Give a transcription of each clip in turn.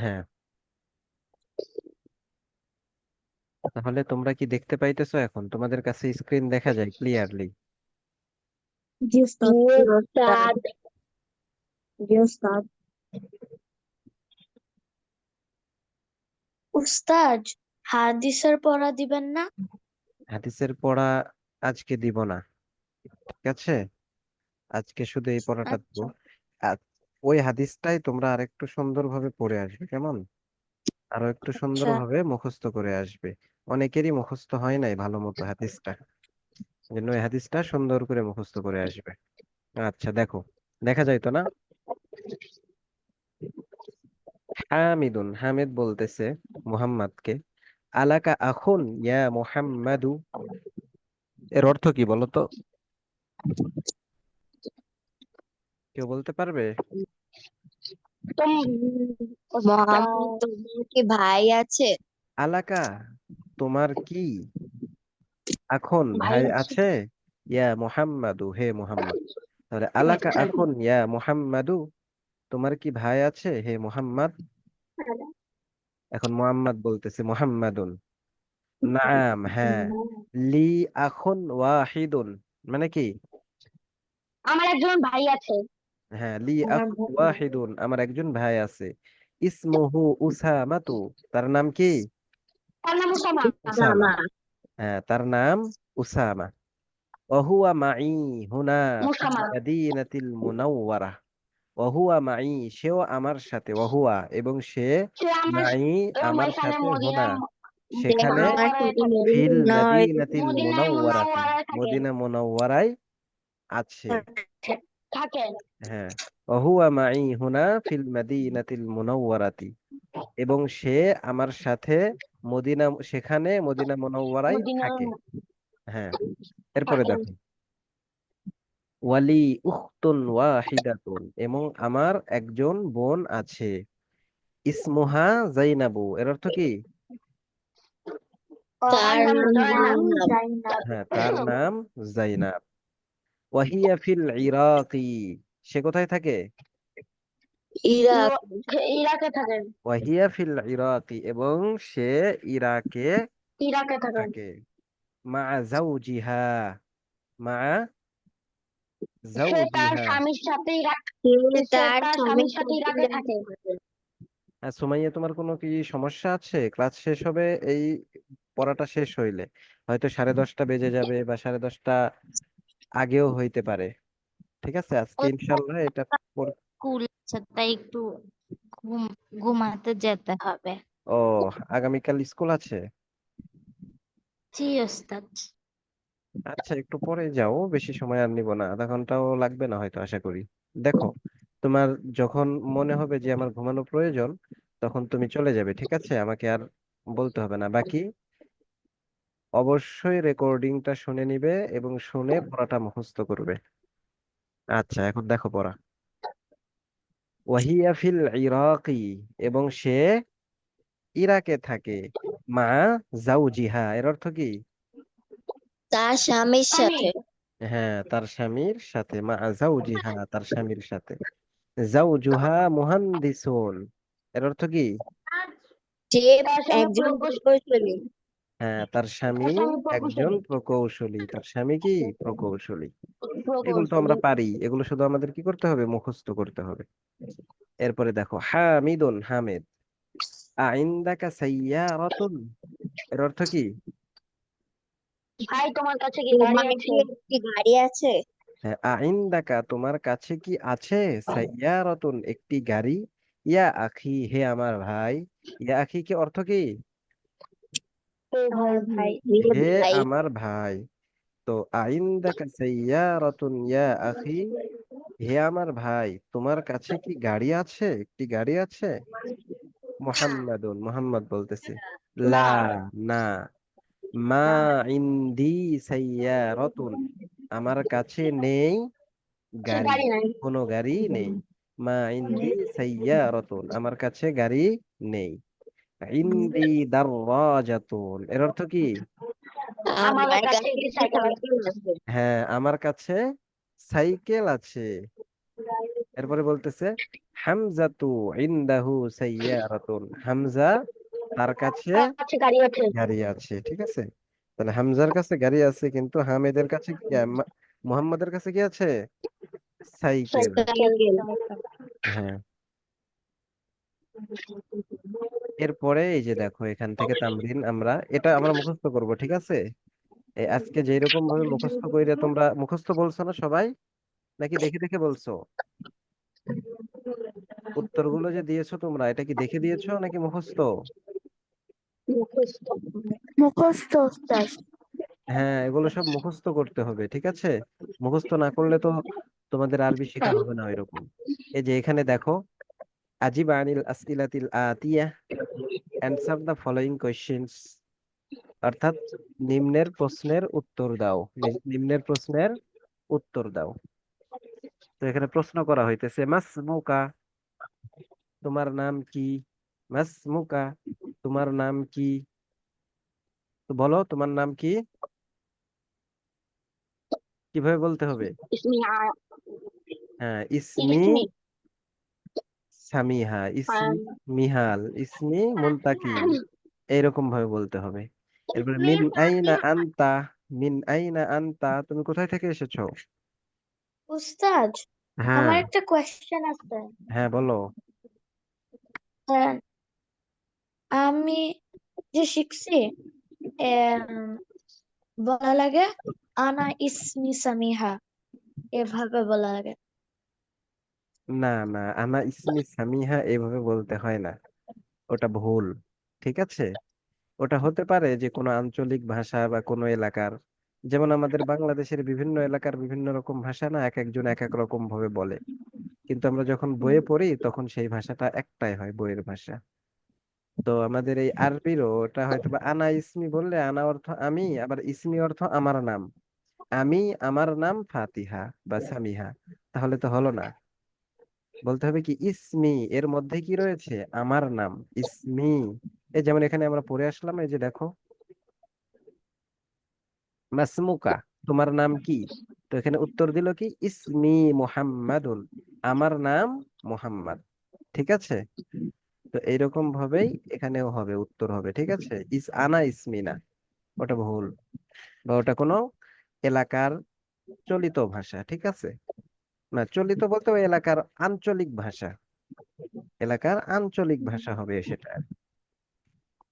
হ্যাঁ, তাহলে তোমরা কি দেখতে পাইতেছো? এখন তোমাদের কাছে স্ক্রিন দেখা যায় ক্লিয়ারলি? জি উস্তাদ। জি উস্তাদ। জি উস্তাদ। উস্তাদ, হাদিসের পড়া দিবেন না? হাদিসের পড়া আজকে দিব না, ঠিক আছে? আজকে শুধু এই পড়াটা দিব। আচ্ছা। আর ওই হাদিসটাই তোমরা আরেকটু সুন্দরভাবে পড়ে আসবে, কেমন? আরো একটু আচ্ছা। সুন্দরভাবে মুখস্থ করে আসবে। অনেকেরই মুখস্থ হয় নাই ভালো মতো হাদিসটা, এই জন্য ওই হাদিসটা সুন্দর করে মুখস্থ করে আসবে। আচ্ছা দেখো, দেখা যায় তো না? হামিদুন, হামিদ বলতেছে মুহাম্মাদকে, আলাকা আখুন ইয়া মুহাম্মাদু। এর অর্থ কি বলো তো? কেউ বলতে পারবে? তুম মোহাম্মদ, উস্তাদ, তোমার কি ভাই আছে? আলাকা, তোমার কি এখন ভাই ভাই আছে। আছে? ইয়া মুহাম্মাদু, হে মুহাম্মদ। তাহলে আলাকা আচ্ছা। এখন ইয়া মুহাম্মাদু, তোমার কি ভাই আছে হে মুহাম্মদ? এখন মুহাম্মদ বলতেছে মুহাম্মাদুন, নাম, হ্যাঁ। লি আখুন ওয়াহিদুন, মানে কি? আমার একজন ভাই আছে। হ্যাঁ, লি আমার আখুন ভাই ওয়াহিদুন, আমার একজন ভাই আছে। ইসমুহু উসামাতু, তার নাম কি? তার নাম ওসামা। Osama, Osama. হ্যাঁ তার নাম উসামা। ওহুয়া মাই হুনা ফিল ওসামা। মাদিনাতিল মুনাওয়ারা। ওহুয়া মাই, সেও আমার সাথে, ওহুয়া এবং সে, সে আমার মাই এবং আমার এখানে সাথে, হুনা মদিনা যে সেখানে, আমার মুনাওয়ারায় সাথে থাকে। ফিল মদিনা মাদিনাতিল মদিনায় মুনাওয়ারাতি, মুনাওয়ারায় থাকে। মদিনা মুনাওয়ারায় আছে। থাকে। হ্যাঁ, ওহুয়া মাই হুনা ফিল মাদিনাতিল মুনাওয়ারাতি, এবং সে আমার সাথে মদিনা, সেখানে মদিনা মুনাওয়ারায় মদিনা থাকে। হ্যাঁ, এরপরে থাকে। দেখো, ওয়ালি উখতুন ওয়াহিদাতুন, এবং আমার একজন বোন আছে। ইসমুহা জাইনাবু, এর অর্থ কি? তার তার নাম নাম জয়নাব। জাইনাব। হ্যাঁ, তার নাম জাইনাব। ওয়াহিয়া ফিল ইরাকি, সে কোথায় থাকে? ইরাক। ইরাকে থাকেন। ওয়াহিয়া ফিল ইরাকি, এবং সে ইরাকে ইরাকে থাকেন। থাকে। মা জাউজিহা, মা সে তার জাউজিহা। স্বামীর সাথে সে সে তার তার স্বামীর স্বামীর সাথে সাথে ইরাকে ইরাকে থাকে। থাকে। সুমাইয়া, তোমার কোনো কি সমস্যা আছে? ক্লাস শেষ হবে এই পড়াটা শেষ হইলে, হয়তো 10:30 বেজে যাবে বা 10:30 আগেও হইতে পারে। ঠিক আছে, আজকে ইনশাল্লাহ এটা স্কুল আছে তাই একটু ঘুম ঘুমাতে যেতে হবে। ও, আগামীকাল স্কুল আছে? জি ওস্তাদ। আচ্ছা, একটু পরে যাও, বেশি সময় আর নিব না, আধা ঘন্টাও লাগবে না হয়তো, আশা করি। দেখো, তোমার যখন মনে হবে যে আমার ঘুমানো প্রয়োজন, তখন তুমি চলে যাবে, ঠিক আছে? আমাকে আর বলতে হবে না। বাকি অবশ্যই রেকর্ডিংটা শুনে নিবে এবং শুনে পড়াটা মুখস্থ করবে। আচ্ছা, এখন দেখো পড়া। ওয়াহিয়া ফিল ইরাকি, এবং সে ইরাকে থাকে। মা জাউজিহা, এর অর্থ কি? তার স্বামীর স্বামী। সাথে। হ্যাঁ, তার স্বামীর সাথে, মা জাউজিহা, তার স্বামীর সাথে। জাউজুহা মুহান্দিসুন, এর অর্থ কি? সে তার স্বামী একজন প্রকৌশলী। হ্যাঁ, তার স্বামী তার স্বামী একজন প্রকৌশলী। প্রকৌশলী, তার স্বামী কি? প্রকৌশলী। এগুলো তো প্রকৌশলী। আমরা পারি, এগুলো শুধু আমাদের কি করতে হবে? মুখস্থ করতে হবে। এরপরে দেখো, হামিদুন, হামিদ। আইন্দাকা সাইয়ারাতুন, এর অর্থ কি? ভাই তোমার কাছে কি গাড়ি তোমার আছে? কি একটি গাড়ি আছে? হ্যাঁ, আইন্দাকা, তোমার কাছে কি আছে? সাইয়ারাতুন, একটি গাড়ি। ইয়া আখি, হে আমার ভাই। ইয়া আখি কি অর্থ কি? তো ভাই। আমার ভাই, হে হে ভাই। আমার ভাই। তো আইন্দাকা সাইয়ারাতুন ইয়া আখি, হে আমার ভাই, তোমার কাছে কি গাড়ি আছে? একটি গাড়ি আছে? মুহাম্মাদুন, মুহাম্মদ বলতেছে, লা, না। না। মা ইন্দি সাইয়ারাতুন, আমার কাছে নেই সে গাড়ি, গাড়ি নাই। কোনো গাড়ি নেই। মা ইন্দি সাইয়ারাতুন, আমার কাছে গাড়ি নেই। ইন্দি দাররাজাতুন, এর অর্থ কি? আমাদের আমার কাছে কাছে একটি একটি সাইকেল আছে। সাইকেল আছে। হ্যাঁ, আমার কাছে সাইকেল আছে। এরপরে বলতেছে হামজাতু ইনদাহু সাইয়ারাতুন, হামজা তার কাছে কাছে গাড়ি আছে। গাড়ি আছে, ঠিক আছে। তাহলে হামজার কাছে গাড়ি আছে, কিন্তু হামিদের কাছে মুহাম্মাদের কাছে কি আছে? সাইকেল। সাইকেল। হ্যাঁ, এরপরে এই যে দেখো এখান থেকে তামরিন, আমরা মুখস্থ করব, ঠিক আছে। এই আজকে যেরকম ভাবে মুখস্থ কইরা, তোমরা মুখস্থ বলছো না সবাই, নাকি দেখে দেখে বলছো? উত্তরগুলো যে দিয়েছো তোমরা, এটা কি দেখে দিয়েছো নাকি মুখস্থ? মুখস্থ। মুখস্থ উস্তাদ। হ্যাঁ, এগুলো সব মুখস্থ করতে হবে, ঠিক আছে। মুখস্থ না করলে তো তোমাদের আরবি শেখা হবে না এরকম। এই যে এখানে দেখো, আজিব আনিল আসইলাতিল আতিয়া, অ্যানসার দ্য ফলোইং কোয়েশ্চেনস, অর্থাৎ নিম্নের প্রশ্নের উত্তর দাও, নিম্নের প্রশ্নের উত্তর দাও। তো এখানে প্রশ্ন করা হইতেছে, মাসমুকা, তোমার নাম কি? মাসমুকা, তোমার নাম কি? তো বলো তোমার নাম কি, কিভাবে বলতে হবে? ইসমি হ্যাঁ, ইসমি ইসমি সামিহা, ইসমি মিহাল, ইসমি মুলতাকি, এইরকম ভাবে বলতে হবে। এরপরে মিন আইনা আনতা, মিন আইনা আনতা, তুমি কোথায় থেকে এসেছো? উস্তাদ, হ্যাঁ, আমার একটা কোয়েশ্চেন আছে। হ্যাঁ বলো। হ্যাঁ, আমি যে শিখছি বলা লাগে আনা ইসমি সামিহা, এভাবে বলা লাগে। না না, আনা ইসমি সামিহা এইভাবে বলতে হয় না, ওটা ভুল, ঠিক আছে। ওটা হতে পারে যে কোনো আঞ্চলিক ভাষা বা কোনো এলাকার, যেমন আমাদের বাংলাদেশের বিভিন্ন এলাকার বিভিন্ন রকম ভাষা না, এক একজন এক এক রকম ভাবে বলে, কিন্তু আমরা যখন বইয়ে পড়ি তখন সেই ভাষাটা একটাই হয়, বইয়ের ভাষা। তো আমাদের এই আরবিরও ওটা হয়তো বা আনা ইসমি বললে, আনা অর্থ আমি, আবার ইসমি অর্থ আমার নাম। আমি, আমার নাম ফাতিহা বা সামিহা, তাহলে তো হলো না। বলতে হবে কি ইসমি, এর মধ্যে কি রয়েছে? আমার নাম, ইসমি। এই যেমন এখানে আমরা পড়ে আসলাম, এই যে দেখো, মাসমুকা, তোমার নাম কি? তো এখানে উত্তর দিল কি ইসমি মুহাম্মাদুন, আমার নাম মুহাম্মদ, ঠিক আছে। তো এইরকম ভাবেই এখানেও হবে, উত্তর হবে, ঠিক আছে। আনা ইসমি না, ওটা ভুল, বা ওটা কোনো এলাকার চলিত ভাষা, ঠিক আছে। না, চলিত বলতে ওই এলাকার আঞ্চলিক ভাষা, এলাকার আঞ্চলিক ভাষা হবে সেটা।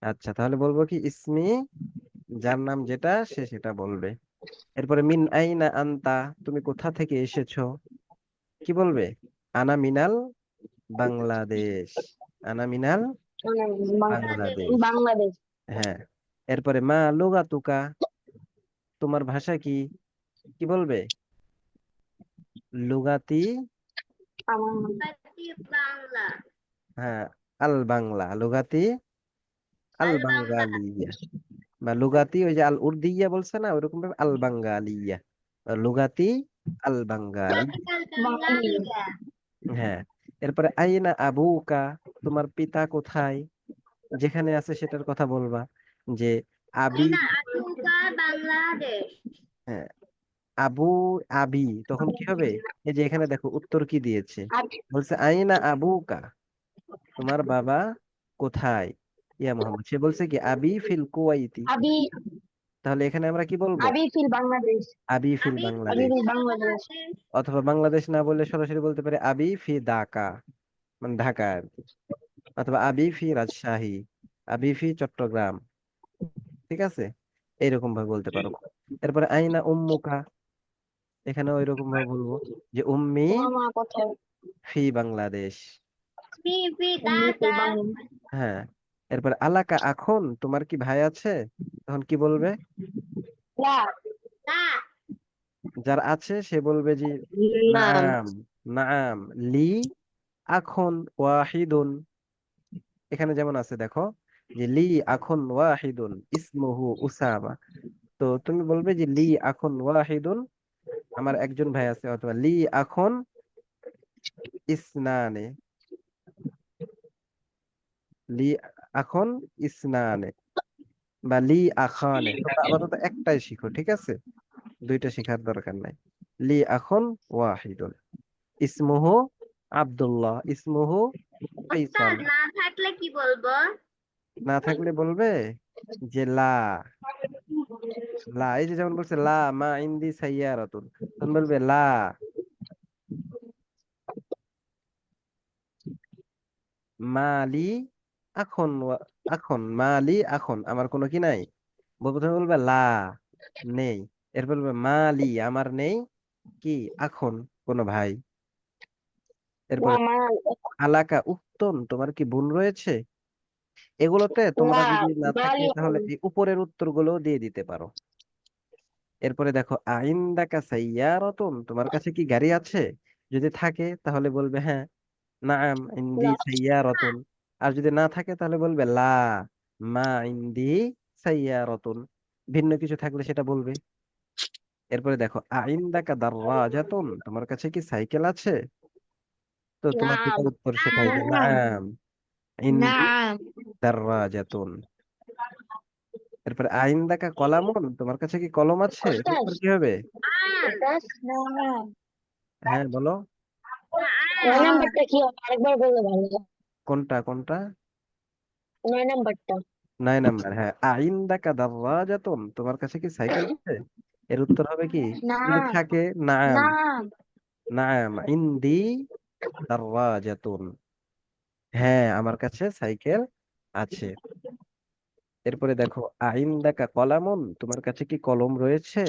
আচ্ছা, তাহলে বলবো কি ইসমি, যার নাম যেটা সে সেটা বলবে। এরপরে মিন আইনা আনতা, তুমি কোথা থেকে এসেছো, কি বলবে? আনা মিনাল বাংলাদেশ, আনা মিনাল বাংলাদেশ। বাংলাদেশ। হ্যাঁ, এরপরে মা লুগাতুকা, তোমার ভাষা কি, কি বলবে? লুগাতি, আমার হ্যাঁ, আল বাংলা, লুগাতি আল বাঙ্গালিয়া, বা লুগাতি, ওই যে আল উর্দিয়া বলছে না, ওইরকম ভাবে আল বাঙ্গালিয়া, লুগাতি আল বাঙ্গালি। বাঙালি। হ্যাঁ, এরপরে আইনা আবুকা, তোমার পিতা কোথায়, যেখানে আছে সেটার কথা বলবা, যে আবি, হ্যাঁ, আবু, আবি, তখন কি হবে? এই যে এখানে দেখো উত্তর কি দিয়েছে, বলছে আইনা আবুকা, তোমার বাবা কোথায়, ইয়া মোহাম্মদ, সে বলছে কি আবি ফিল কুয়াইতি, আবি তাহলে এখানে আমরা কি বলবো? আবি ফিল বাংলাদেশ। আবি ফিল আবি বাংলাদেশ। ফিল বাংলাদেশ। অথবা বাংলাদেশ না বললে সরাসরি বলতে পারে আবি ফি ঢাকা, মানে ঢাকা আর কি। অথবা আবি ফি রাজশাহী, আবি ফি চট্টগ্রাম, ঠিক আছে, এইরকম ভাবে বলতে পারো। এরপরে আইনা উম্মুকা, এখানে ওই রকম ভাবে বলবো যে উম্মি তোমার মা কোথায়? ফি বাংলাদেশ। উম্মি ফিল বাংলাদেশ। হ্যাঁ, এরপর আলাকা আখন, তোমার কি ভাই আছে, তখন কি বলবে? না। যার আছে সে বলবে যে নাম। নাম, নাম, লি আখন ওয়াহিদুন, এখানে যেমন আছে দেখো, যে লি আখন ওয়াহিদুন ইসমুহু উসামা, তো তুমি বলবে যে লি আখন ওয়াহিদুন, আমার একজন ভাই আছে, অথবা লি আখন ইসনানে, লি আখন ইসনানে, বা লি আখানে, তোমরা আপাতত একটাই শিখো, ঠিক আছে, দুইটা শেখার দরকার নাই। লি আখন ওয়াহিদুন ইসমুহু আব্দুল্লাহ ইসমুহু ফাইসাল। ওস্তাদ না থাকলে কি বলবো? না থাকলে বলবে যে লা। লা, এই যে যেমন বলছে লা মা ইন্দি সাইয়ারাতুন, তখন বলবে লা মালি আখন আখন মালি আখন, আমার কোনো কি নাই। প্রথমে বলবে লা, নেই। এরপর বলবে মালি, আমার নেই কি আখন, কোনো ভাই। এরপরে মাল আলাকা উত্তম, তোমার কি বোন রয়েছে। এগুলোতে তোমরা লা যদি না থাকে মালি তাহলে এই উপরের উত্তরগুলো দিয়ে দিতে পারো। এরপরে দেখো আইন্দাকা সাইয়ারাতুন, তোমার কাছে কি গাড়ি আছে, যদি থাকে তাহলে বলবে হ্যাঁ নাআম ইন্দি লা সাইয়ারাতুন। আর যদি না থাকে তাহলে বলবে লা মা ইন্দি সাইয়ারাতুন। ভিন্ন কিছু থাকলে সেটা বলবে। এরপরে দেখো আইন্দাকা দাররাজাতুন, তোমার কাছে কি সাইকেল আছে, তো তোমার যেটা নাম উত্তর সেটা হবে নাম নাআম ইন্দি নাম দাররাজাতুন। এরপরে আইন্দাকা কলামুন, তোমার কাছে কি কলম আছে, এর ওস্তাদ উত্তর কি হবে। ওস্তাদ নাম হ্যাঁ বলো। নয় নাম নাম্বারটা কি হবে? আরেকবার বললে ভালো হয়। কোনটা কোনটা। 9 নাম্বারটা 9 নাম্বার, হ্যাঁ আইন্দাকা দাররাজাতুন, তোমার কাছে কি সাইকেল আছে, এর উত্তর হবে কি, যদি নাম থাকে নাআম। নাম নাআম ইন্দি দাররাজাতুন, হ্যাঁ আমার কাছে সাইকেল আছে। এরপরে দেখো আইন্দাকা কলামুন, তোমার কাছে কি কলম রয়েছে,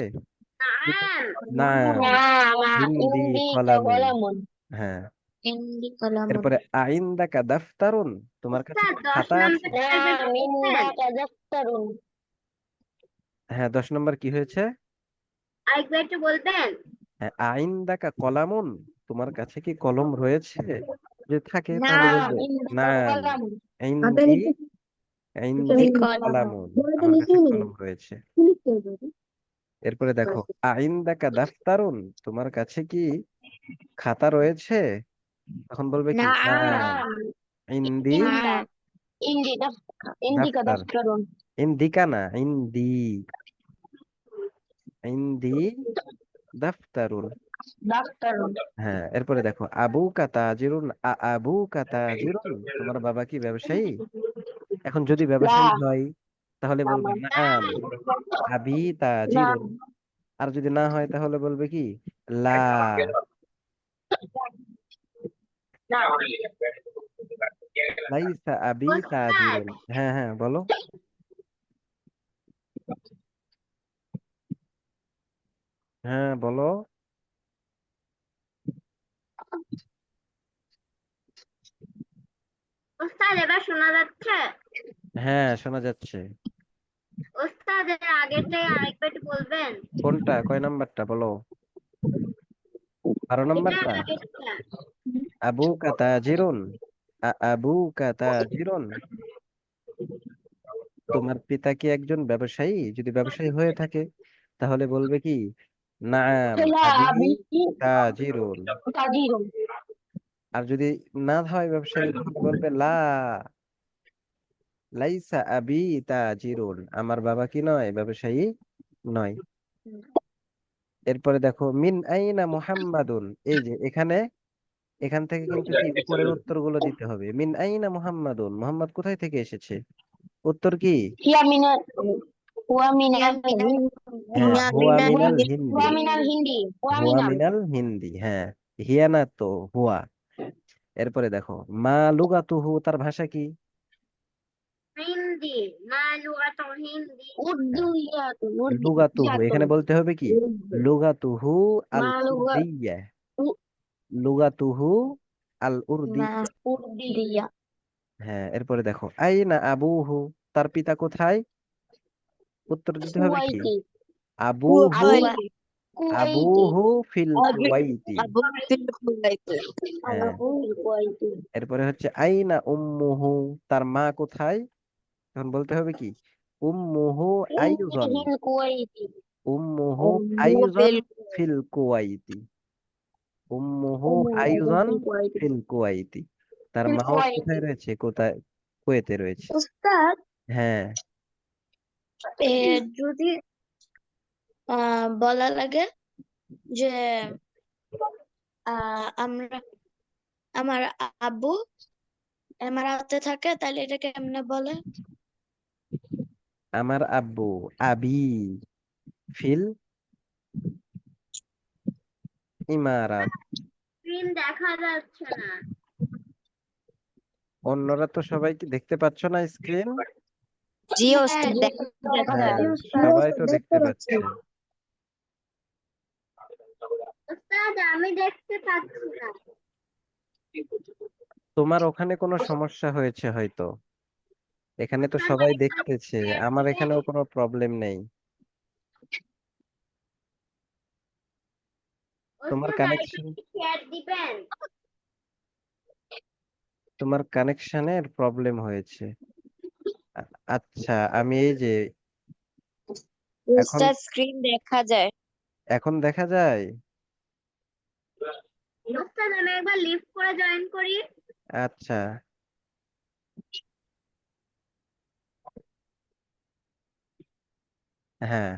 যদি থাকে, নাআম নাম ইন্দি ইন্দি কলামুন, কলামুন। হ্যাঁ। ইন্দি কলামুন এরপরে আইন্দাকা দাফতারুন, তোমার কাছে ওস্তাদ কি 10 খাতা আছে। নাম্বারটা যে নাম বলছেন ইন্দাকা দাফতারুন, হ্যাঁ 10 নম্বর কি হয়েছে। আরেকবার একটু বলবেন? হ্যাঁ আইন্দাকা কলামুন, তোমার কাছে কি কলম রয়েছে, যদি থাকে তাহলে নাম বলবে ইন্দাকা নাম কলামুন ইন্দি ইন্দি কলামুন কলামুন, আমার কাছে কলম রয়েছে। এরপরে দেখো আইন্দাকা দাফতারুন, তোমার কাছে কি খাতা রয়েছে, তখন বলবে কি নাম নাম ইন্দি ইন্দা নাম ইন্দি ইন্দিকা দাফতার, দাফতারুন ইন্দিকা না ইন্দি, ইন্দি দাফতারুন। দাফতারুন হ্যাঁ এরপরে দেখো আবু কাতাজিরুন আবু কাতাজিরুন, তোমার বাবা কি ব্যবসায়ী, এখন যদি লা ব্যবসায়ী হয় তাহলে বলবে নাম নাম আবি নাম তাজিরুন। আর যদি না হয় তাহলে বলবে কি লা লাইসা আবি ওস্তাদ তাজিরুন। হ্যাঁ হ্যাঁ বলো। হ্যাঁ বলো। ওস্তাদ এবার শোনা যাচ্ছে? হ্যাঁ শোনা যাচ্ছে। ওস্তাদ এর আগেরটাই আরেকবার একটু বলবেন? কোনটা, কয় নাম্বারটা বলো। 12 এটা নাম্বারটা। আগেরটা। আবু কাতাজিরুন আবু কাতাজিরুন, তোমার পিতা কি একজন ব্যবসায়ী, যদি ব্যবসায়ী হয়ে থাকে তাহলে বলবে কি নাম লা আবি আবি তাজিরুন। তাজিরুন আর যদি না হয় ব্যবসায়ী তাহলে বলবে লা লাইসা আবি তাজিরুন, আমার বাবা কি নয় ব্যবসায়ী নয়। এরপরে দেখো মিন আইনা মুহাম্মাদুন, এই যে এখানে এখান থেকে কিন্তু কি উপরের উত্তরগুলো দিতে হবে। মিন আইনা মুহাম্মাদুন, মুহাম্মদ কোথায় থেকে এসেছে, উত্তর কি হিয়া মিনাল হুয়া মিনাল ইয়ামিনাল হ্যাঁ হুয়া মিনাল হিন্দি। হুয়া মিনাল হিন্দি হুয়া হুয়া মিনাল মিনাল হিন্দি, হ্যাঁ হিয়া না তো হুয়া। এরপরে দেখো মা লুগাতুহু, তার ভাষা কি। হিন্দি মা লুগাতুন হিন্দি উর্দু হ্যাঁ ইয়াতুন লুগাতুহু, ইয়াতুন এখানে বলতে হবে কি লুগাতুহু আল মা লুগা উর্দিয়া, লুগাতুহু আল উর্দি। মা উর্দি দিয়া হ্যাঁ এরপরে দেখো আইনা আবুহু, তার পিতা কোথায়, উত্তর দিতে হবে কি কুয়াইতি আবুহু কুয়াইতি কুয়াইতি আবুহু ফিল কুওয়াইতি। আবু ফিল কুওয়াইতি হ্যাঁ আবু কুয়াইতি এরপরে হচ্ছে আইনা উম্মুহু, তার মা কোথায়, তখন বলতে হবে কি উম্মুহু আইজন, হিল কুয়াইতি উম্মুহু উম্মু আইজন ফিল ফিল কুওয়াইতি, উম্মুহু উম্মু আইজন হিল কুয়াইতি ফিল কুওয়াইতি, তার হিল মাও কুয়াইতি কোথায় রয়েছে, কোথায়, কুয়েতে রয়েছে। উস্তাদ হ্যাঁ এ যদি বলা লাগে যে আমরা আমার আব্বু এমারাতে থাকে, তাহলে এটা কেমনে বলে? আমার আব্বু আবি ফিল ইমারাত। স্ক্রিন দেখা যাচ্ছে না। অন্যরা তো সবাই কি দেখতে পাচ্ছ না স্ক্রিন? জি হ্যাঁ, ওস্তাদ দেখা দেখা হ্যাঁ, যায়। সবাই তো দেখতে পাচ্ছে। ওস্তাদ আমি দেখতে পাচ্ছি না। তোমার ওখানে কোনো সমস্যা হয়েছে হয়তো, এখানে তো সবাই দেখতেছে, আমার এখানেও কোনো প্রবলেম নেই। তোমার ওস্তাদ কানেকশন, শেয়ার দিবেন? তোমার কানেকশনের প্রবলেম হয়েছে। আচ্ছা, আমি এই যে এখন, ওস্তাদ স্ক্রিন দেখা যায়। এখন দেখা যায়। ওস্তাদ আমি একবার লিফট করে জয়েন করি। আচ্ছা, হ্যাঁ,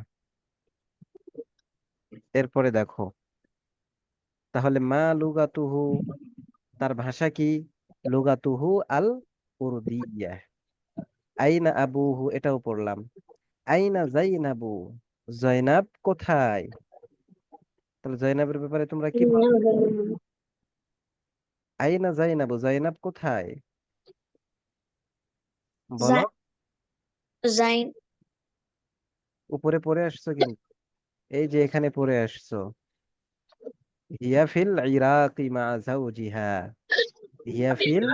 এরপরে দেখো, তাহলে মা লুগাতুহু, তার ভাষা কি? লুগাতুহু আল উর্দিয়া। আইনা আবুহু, এটাও পড়লাম। আইনা জাইনাবু, জয়নাব কোথায়? তাহলে জয়নাবের ব্যাপারে তোমরা কি বলবে? আইনা জাইনাবু, জয়নাব কোথায় বলো। জাইন উপরে পড়ে আসছো কিন্তু, এই যে এখানে পড়ে আসছো। হিয়া ফিল ইরাকি মা জাওজিহা, হিয়া ফিল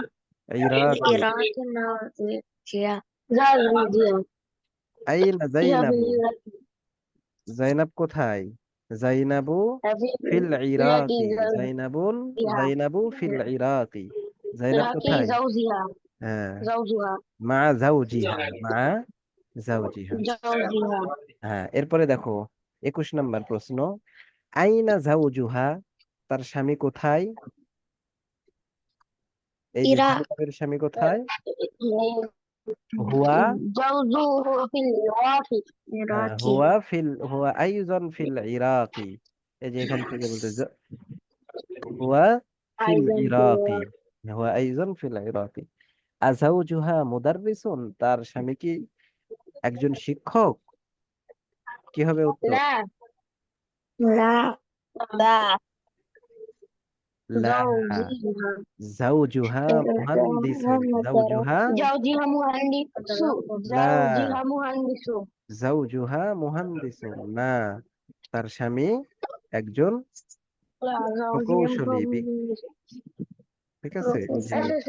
ইরাকি। ইরাকে না জিয়া আইনা জাইনাবু, জাইনাব কোথায়? জাইনাবু ফিল ইরাকি, জাইনাবুন, জাইনাবু ফিল ইরাকি। জাইনাব কোথায়? হ্যাঁ, মা জাওজিহা, মা জাওজিহা। হ্যাঁ, এরপরে দেখো 21 নম্বর প্রশ্ন। আইনা জাওজুহা, তার স্বামী কোথায়? এই যে ইরাক জাইনাবের স্বামী কোথায়? হুয়া, ইরাকি হুয়া আইজন ফিল ইরাকি। এই যে এখান থেকে বলতে হুয়া ফিল ইরাকি, হুয়া আইজন ফিল ইরাকি। আজাউজুহা মুদাররিসুন, তার স্বামী কি একজন শিক্ষক? কি হবে উত্তর? লা দা লা, জাউজুহা মুহান্দিসুন, জাউজুহা, লা, জাউজুহা মুহান্দিসুন না, তার স্বামী একজন প্রকৌশলী। ঠিক আছে, ইঞ্জিনিয়ার।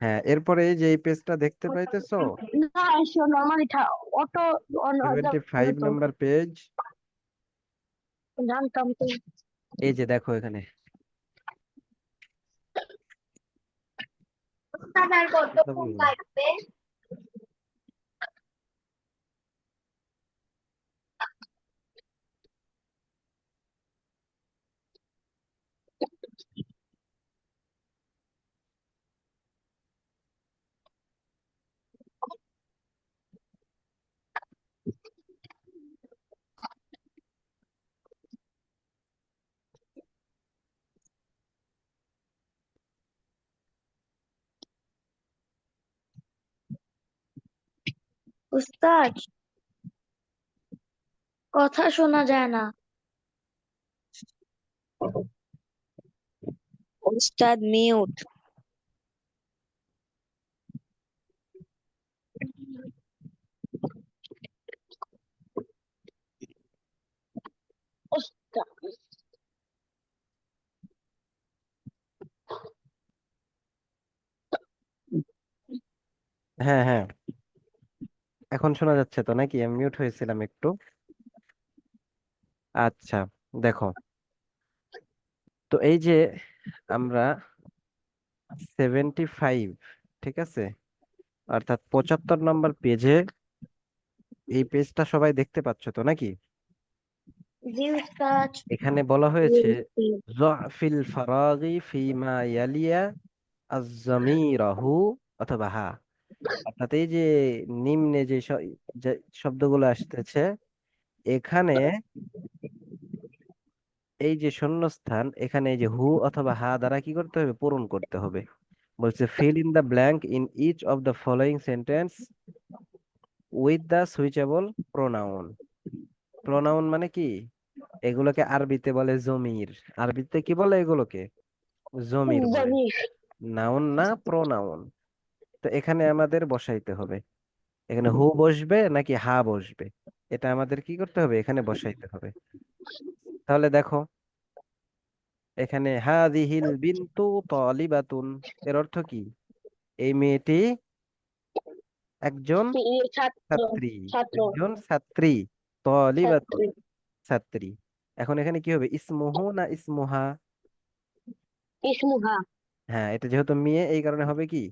হ্যাঁ, এরপরে এই যে এই পেজটা দেখতে পাইতেছো, 75 নম্বর পেজ। এই যে দেখো এখানে, ওস্তাদ আর কথা কতক্ষণ বলবো। লাগবে? উস্তাদ, কথা শোনা যায় না। ওস্তাদ মিউট। হ্যাঁ, হ্যাঁ, এখন শোনা যাচ্ছে তো নাকি? আমি মিউট হয়েছিলাম একটু। আচ্ছা, দেখো, তো এই যে আমরা 75, ঠিক আছে, অর্থাৎ 75 নম্বর পেজে, এই পেজটা সবাই দেখতে পাচ্ছ তো নাকি? জি উস্তাদ। এখানে বলা হয়েছে যফিল ফারাগি ফিমা ইয়ালিয়া আজ-জামিরাহু অথবা হা, অর্থাৎ এই যে নিম্নে যে শব্দগুলো আসতেছে, এখানে এই যে শূন্যস্থান এখানে এই যে হু অথবা হা দ্বারা কি করতে হবে, পূরণ করতে হবে। বলছে fill in the blank in each of the following sentence with the suitable pronoun. Pronoun মানে কি? এগুলোকে আরবিতে বলে জমির। আরবিতে কি বলে এগুলোকে? জমির বলে। জমির। নাউন না, প্রোনাউন। তো এখানে আমাদের বসাইতে হবে। এখানে হু বসবে নাকি হা বসবে, এটা আমাদের কি করতে হবে, এখানে বসাইতে হবে। তাহলে দেখো এখানে হাদিহিল বিনতু তালিবাতুন, এর অর্থ কি? এই মেয়েটি একজন ছাত্র। ছাত্রী। ছাত্র। একজন ছাত্রী। তালিবাতুন, ছাত্রী। ছাত্রী। এখন এখানে কি হবে, ইসমুহু না ইসমুহা? ইসমুহা। হ্যাঁ, এটা যেহেতু মেয়ে এই কারণে হবে কি,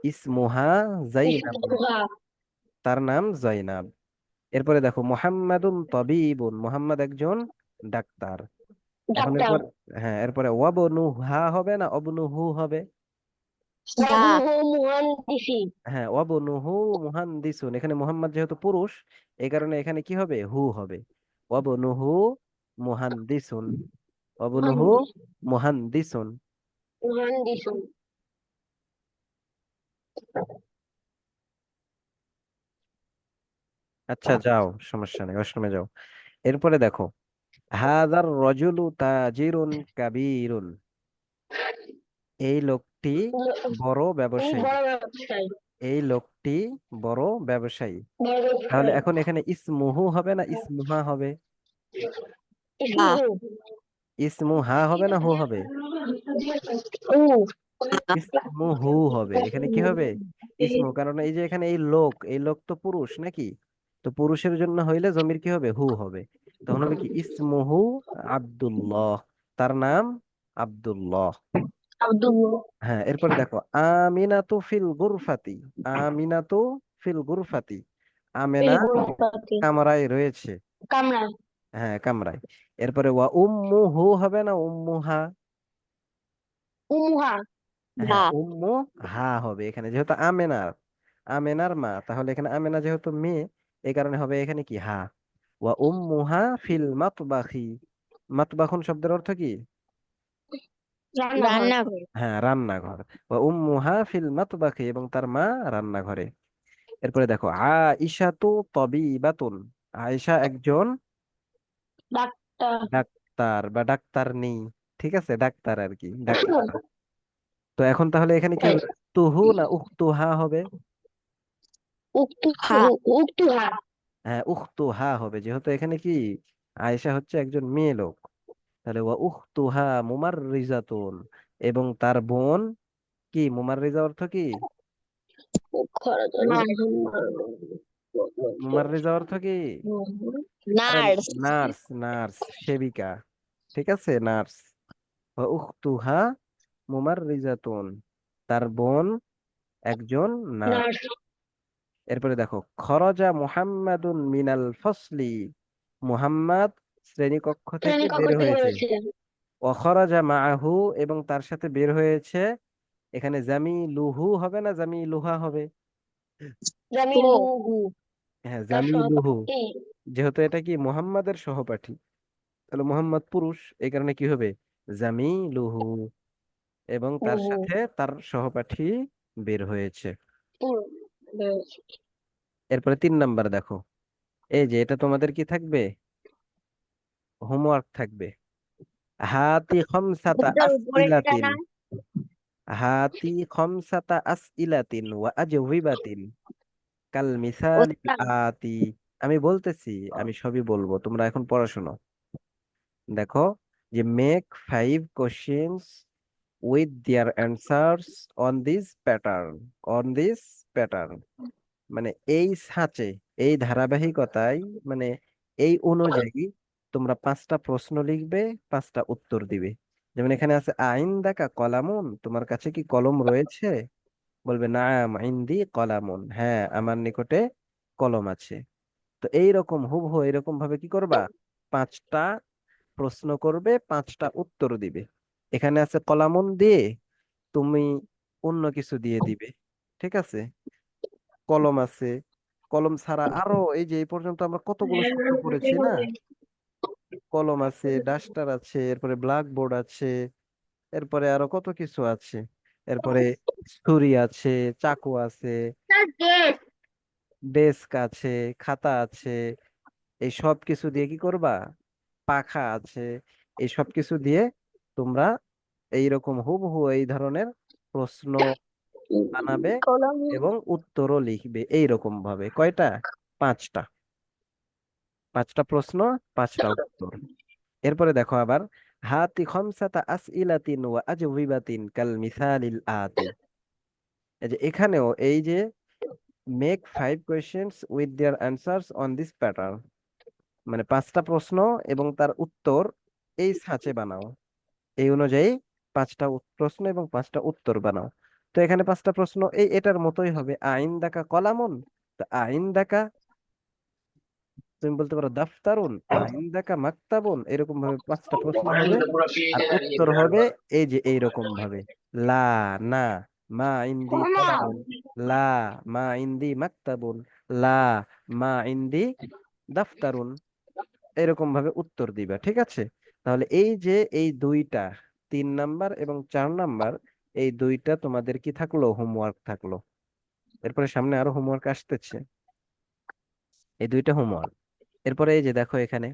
ইসমুহা জাইনাবুন, ইসমুহা। তার নাম জয়নাব। এরপরে দেখো মুহাম্মাদুন তাবিবুন, মুহাম্মদ একজন ডাক্তার। এখন ডাক্তার। এরপর, হ্যাঁ এরপরে ওয়াবনুহা হবে না অবনুহু হবে? হা। ওয়াবুহু মুহান্দিসি। হ্যাঁ ওয়াবনুহু মুহান্দিসুন, এখানে মুহাম্মদ যেহেতু পুরুষ এই কারণে এখানে কি হবে, হু হবে। ওয়াবনুহু মুহান্দিসুন, ওয়াবনুহু মুহান্দিস। মুহান্দিসুন। মুহান্দিসুন। আচ্ছা যাও, সমস্যা নেই, ওয়াশরুমে যাও। এরপরে দেখো হাদার রজুলু তাজিরুন কাবীরুন, এই লোকটি বড় এই ব্যবসায়ী। বড় ব্যবসায়ী। এই লোকটি বড় ব্যবসায়ী। বড় তাহলে ব্যবসায়ী। এখন এখানে ইসমুহু হবে না ইসমুহা হবে? হা। ইসমুহু। ইসমুহা হবে না হু হবে? উ। ইসমুহু হবে। এখানে কি হবে, ইসমু, কারণ এই যে এখানে এই লোক, এই লোক তো পুরুষ নাকি? তো পুরুষের জন্য হইলে জমির কি হবে, হু হবে। তখন হবে কি ইসমুহু আব্দুল্লাহ, তার নাম আব্দুল্লাহ। আব্দুল্লাহ। হ্যাঁ এরপরে দেখো আমিনাতু ফিল গুরফাতি, আমিনাতু ফিল গুরফাতি, আমেনা এই গুণপাতি। কামরায় রয়েছে। কামরায়। হ্যাঁ কামরায়। এরপরে ওয়া উম্মুহু হবে না উম্মুহা? উমুহা। হ্যাঁ হা। উম্মু হা হবে, এখানে যেহেতু আমেনার, আমেনার মা, তাহলে এখানে আমেনা যেহেতু মেয়ে এই কারণে হবে এখানে কি হা। ওয়া উম্মুহা ফিল মাতবাখি, মাতবাখুন শব্দের অর্থ কি? রান্নাঘর। রান্নাঘর। হ্যাঁ রান্নাঘর। ওয়া উম্মুহা ফিল মাতবাখি, এবং তার মা রান্নাঘরে। এরপরে দেখো আইশাতু তাবিবাতুন, আয়েশা একজন ডাক্তার। ডাক্তার বা ডাক্তারনী, ঠিক আছে, ডাক্তার আর কি, ডাক্তার। তো এখন তাহলে এখানে কি হবে, তুহু না উখতুহা হবে? হা। উক্তুহা। হ্যাঁ উখতুহা হবে, যেহেতু এখানে কি আয়েশা হচ্ছে একজন মেয়ে লোক। তাহলে ওয়া উখতুহা মুমাররিজাতুন, এবং তার বোন কি, মুমাররিজা অর্থ কি? মুমাররিজা অর্থ কি? আরে নার্স। নার্স, নার্স সেবিকা, ঠিক আছে, নার্স। ওয়া উখতুহা মুমাররিজাতুন, তার বোন একজন নার্স। নার্স। এরপরে দেখো খরজা মুহাম্মাদুন মিনাল ফসলি, মুহাম্মদ শ্রেণীকক্ষ থেকে শ্রেণীকক্ষ বের থেকে হয়েছে। বেরোচ্ছে। ওখরাজা মাআহু, এবং তার সাথে বের হয়েছে। এখানে জামিলুহু হবে না জামিলুহা হবে? হো। জামিলুহু। হ্যাঁ তার জামিলুহু, সহপাঠী। যেহেতু এটা কি মুহাম্মাদের সহপাঠী, তাহলে মুহাম্মদ পুরুষ এই কারণে কি হবে, জামিলুহু, এবং তার উহু। সাথে তার সহপাঠী বের হয়েছে। পুরো বেরোচ্ছে। এরপরে 3 নাম্বার দেখো, এই যে এটা তোমাদের কি থাকবে, হোমওয়ার্ক থাকবে। হাতি খমসাতা উত্তর উপরেরটা আসইলাতিন, না? হাতি খমসাতা আসইলাতিন ওয়া আজওয়িবাতিন কাল মিসাল উত্তর। আতি। আমি বলতেছি, আমি সবই বলবো, তোমরা এখন পড়াশোনো। দেখো যে make 5 questions with their answers on this pattern, on this pattern, মানে এই ছাঁচে, এই ধারাবাহিকতায়, মানে এই অনুযায়ী তোমরা 5টা প্রশ্ন লিখবে, 5টা উত্তর দিবে। যেমন এখানে আছে আইন দাকা কলামুন, তোমার কাছে কি কলম রয়েছে? বলবে নাম ইনদি কলামুন, হ্যাঁ আমার নিকটে কলম আছে। তো এইরকম হুবহু এরকম ভাবে কি করবা, 5টা প্রশ্ন করবে, 5টা উত্তর দিবে। এখানে আছে কলামুন দিয়ে তুমি অন্য কিছু দিয়ে দিবে, ঠিক আছে? কলম আছে, কলম ছাড়া আরো এই যে এই পর্যন্ত আমরা কতগুলো শব্দ পড়েছি না? কলম আছে, ডাস্টার আছে, এরপরে ব্ল্যাকবোর্ড আছে, এরপরে আরো কত কিছু আছে, এরপরে ছুরি আছে, চাকু আছে, ডেস্ক আছে, খাতা আছে। এই সব কিছু দিয়ে কি করবা, পাখা আছে, এই সব কিছু দিয়ে তোমরা এইরকম হুবহু এই ধরনের প্রশ্ন বানাবে কলম। এবং উত্তরও লিখবে এইরকম ভাবে। কয়টা? পাঁচটা। পাঁচটা প্রশ্ন, পাঁচটা উত্তর। এরপরে দেখো আবার, হাতি খমসাতা আসইলাতিন ওয়া আজওবিবাতিন কাল মিসালিল আতি। এই যে এখানেও এই যে make 5 questions with their answers on this pattern, মানে পাঁচটা প্রশ্ন এবং তার উত্তর এই ছাঁচে বানাও। এই অনুযায়ী প্রশ্ন এবং পাঁচটা উত্তর বানাও। তো এখানে পাঁচটা প্রশ্ন এই এটার মতোই হবে, আইন দাকা কলামুন, তো আইন দাকা, তুমি বলতে পারো দাফতারুন, আইন দাকা মাকতাবুন, এরকম ভাবে পাঁচটা প্রশ্ন হবে। আর উত্তর হবে এই যে এইরকম ভাবে, লা, না, মা ইন্দি কলামুন, লা, মা ইন্দি মাকতাবুন, লা, মা ইন্দি দাফতারুন, এরকম ভাবে উত্তর দিবা। ঠিক আছে? তাহলে এই যে এই দুইটা, 3 নাম্বার এবং 4 নাম্বার, এই দুইটা তোমাদের কি থাকলো, হোমওয়ার্ক থাকলো। এরপরে সামনে আরো হোমওয়ার্ক আসতেছে, এই দুইটা হোমওয়ার্ক। এরপরে এই যে দেখো এখানে,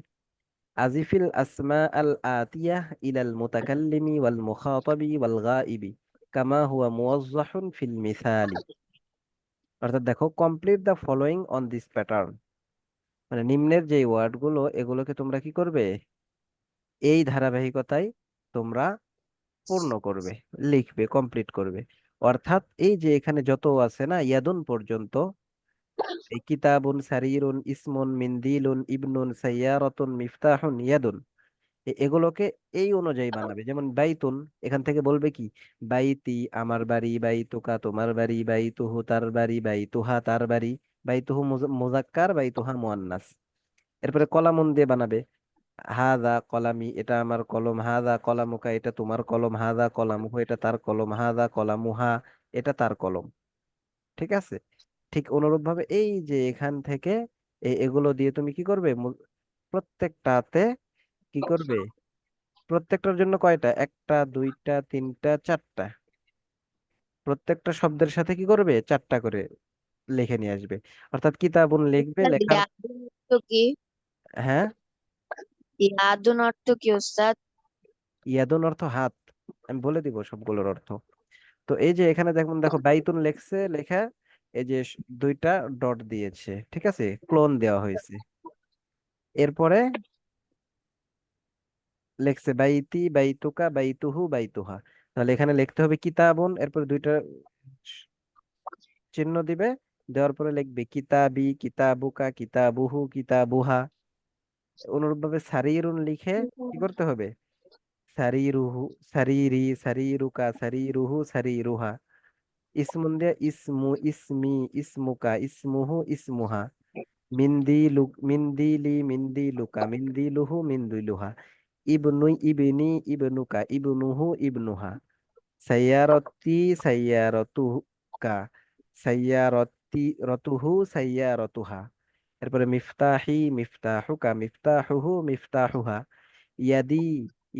আজিফিল আসমা আল আতিয়া ইলাল মুতাকাল্লিমি ওয়াল মুখাতাবি ওয়াল গাইবি কামা হুয়া মুওয়াজ্জাহুন ফিল মিসালি। অর্থাৎ দেখো, complete the following on this pattern, মানে নিম্নের যে ওয়ার্ড গুলো, এগুলোকে তোমরা কি করবে, এই ধারাবাহিকতায় তোমরা পূর্ণ করবে, লিখবে, কমপ্লিট করবে। অর্থাৎ এই যে এখানে যত আছে না ইয়াদুন পর্যন্ত, এই কিতাবুন, সারিরুন, ইসমুন, মিন্দিলুন, ইবনুন, সাইয়ারাতুন, মিফতাহুন, ইয়াদুন, এগুলোকে এই অনুযায়ী বানাবে। যেমন বাইতুন, এখান থেকে বলবে কি, বাইতি আমার বাড়ি, বাইতুকা তোমার বাড়ি, বাইতুহু তার বাড়ি, বাইতুহা তার বাড়ি, বাইতুহু মুজাক্কার, বাইতুহা মুয়ান্নাস। এরপরে কলামুন দিয়ে বানাবে, হাদা কলামি, এটা আমার কলম, হাদা কলামুকা, এটা তোমার কলম, হাদা কলামুহু, এটা তার কলম, হাদা কলামুহা, এটা তার কলম। ঠিক আছে? ঠিক অনুরূপ ভাবে এই যে এখান থেকে এগুলো দিয়ে তুমি কি করবে, প্রত্যেকটাতে কি করবে, প্রত্যেকটার জন্য কয়টা, একটা, দুইটা, তিনটা, চারটা, প্রত্যেকটা শব্দের সাথে কি করবে, চারটা করে লিখে নিয়ে আসবে। অর্থাৎ কিতাবুন লিখবে, লেখার, ইয়াদুন অর্থ কি? হ্যাঁ, ইয়াদুন অর্থ কি ওস্তাদ? ইয়াদুন অর্থ হাত, আমি বলে দিব সবগুলোর অর্থ। তো এই যে এখানে দেখুন, দেখো বাইতুন লেখছে, লেখা এই যে দুইটা ডট দিয়েছে, ঠিক আছে, ক্লোন দেওয়া হয়েছে। এরপরে লেখছে বাইতি, বাইতুকা, বাইতুহু, বাইতুহা। তাহলে এখানে লিখতে হবে কিতাবুন, এরপরে দুইটা চিহ্ন দিবে, দেওয়ার পরে লিখবে কিতাবি, কিতাবুকা, কিতাবুহু, কিতাবুহা। অনুরূপ ভাবে সারিরুন লিখে কি করতে হবে, সারিরুহু, সারিরি, সারিরুকা, সারিরুহু, সারিরুহা। ইসমুন দিয়ে ইসমু, ইসমি, ইসমুকা, ইসমুহু, ইসমুহা। মিন্দিলু, মিন্দিলি, মিন্দিলুকা, মিন্দিলুহু, মিন্দিলুহা। ইবনুই, ইবনি, ইবনুকা, ইবনুহু, ইবনুহা। সাইয়ারতি, সাইয়ারতুকা, সাইয়ারতি, রতুহু, সাইয়ারতুহা। এরপরে মিফতাহি, মিফতাহুকা, মিফতাহুহু, মিফতাহুহা। ইয়াদি,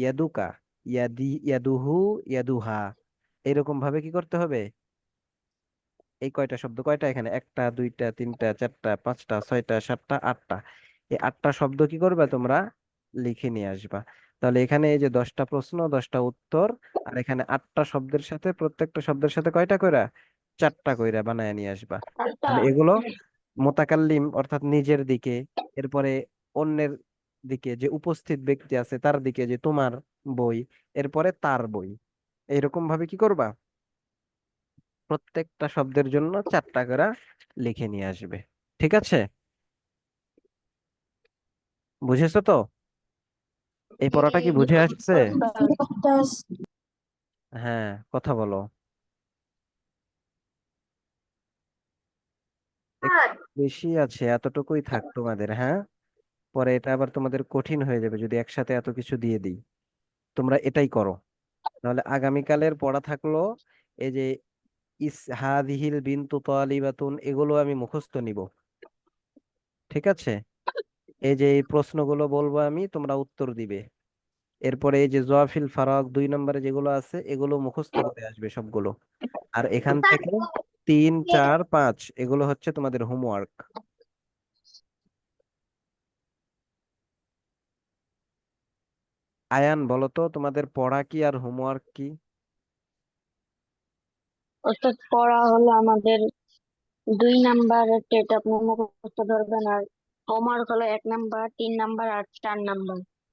ইয়াদুকা, ইয়াদি, ইয়াদুহু, ইয়াদুহা। এরকম ভাবে কি করতে হবে, এই কয়টা শব্দ, কয়টা এখানে, একটা, দুইটা, তিনটা, চারটা, পাঁচটা, ছয়টা, সাতটা, আটটা, এই আটটা শব্দ কি করবে তোমরা, লিখে নিয়ে আসবা। তাহলে এখানে এই যে 10টা প্রশ্ন, 10টা উত্তর, আর এখানে 8টা শব্দের সাথে, প্রত্যেকটা শব্দের সাথে কয়টা কইরা, চারটা কইরা বানায় নিয়ে আসবা। তাহলে এগুলো মোতাকাল্লিম অর্থাৎ নিজের দিকে, এরপরে অন্যের দিকে, যে উপস্থিত ব্যক্তি আছে তার দিকে, যে তোমার বই, এরপরে তার বই, এইরকম ভাবে কি করবা, প্রত্যেকটা শব্দের জন্য চারটা করে লিখে নিয়ে আসবে। ঠিক আছে? বুঝেছো তো? এই পড়াটা কি বুঝে আসছে? হ্যাঁ, কথা বলো। একটু বেশি আছে, এতটুকুই থাক তোমাদের, হ্যাঁ। পরে এটা আবার তোমাদের কঠিন হয়ে যাবে যদি একসাথে এত কিছু দিয়ে দিই। তোমরা এটাই করো। তাহলে আগামীকালের পড়া থাকলো এই যে ইস হাদিহিল বিনতু তালিবাতুন, এগুলো আমি মুখস্থ নিব। ঠিক আছে? এই যে এই প্রশ্নগুলো বলবো আমি, তোমরা উত্তর দিবে। এরপরে এই যে জওয়াফিল ফারাক 2 নম্বরে যেগুলো আছে এগুলো মুখস্থ করে আসবে সবগুলো। আর এখান থেকে 3, 4, 5 এগুলো হচ্ছে তোমাদের হোমওয়ার্ক। আয়ান, বলো তো তোমাদের পড়া কি আর হোমওয়ার্ক কি? ওস্তাদ, পড়া হলো আমাদের 2 নাম্বার টেট আপনি মুখস্থ ধরবেন, আর হোমওয়ার্ক হলো 1 নাম্বার, 3 নাম্বার আর 4 নাম্বার।